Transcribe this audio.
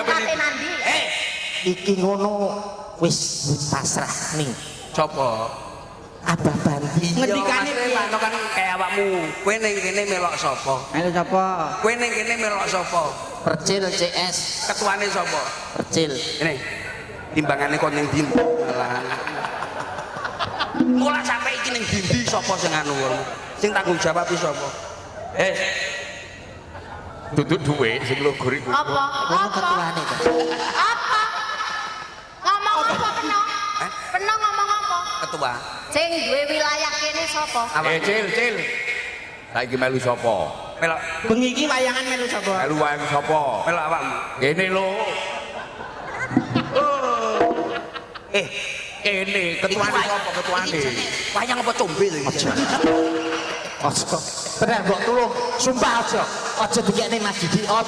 Tongkate nandi? Iki ngono wis pasrah nih. Sapa? Abah Banti. Ngendikane piye? Kan kaya awakmu. Kowe ning kene melok sapa? Melu sapa? Kowe ning kene melok sapa? Percil CS. Ketuane sapa? Percil. Ini timbangane kok ning ndi? Alah. Mulai sampai iki ning ndi sapa sing anu sing tanggung jawab iki sapa? Duduk duwe sing logor iku. Apa? Ngono ketuane to. Apa? Ngomong apa penong? Penong ngomong apa? Ketua. Sing duwe wilayah kene sapa? Cil. Saiki melu sapa? Melok Bengi iki wayangan melu sapa? Melu wayang sapa? melok awakmu. Kene lho. Kene ketuane sapa ketuane? Wayang apa combe to iki? Aja. Bener mbok tulung. Sumpah aja. Aja dikekne Mas Didi. Aja.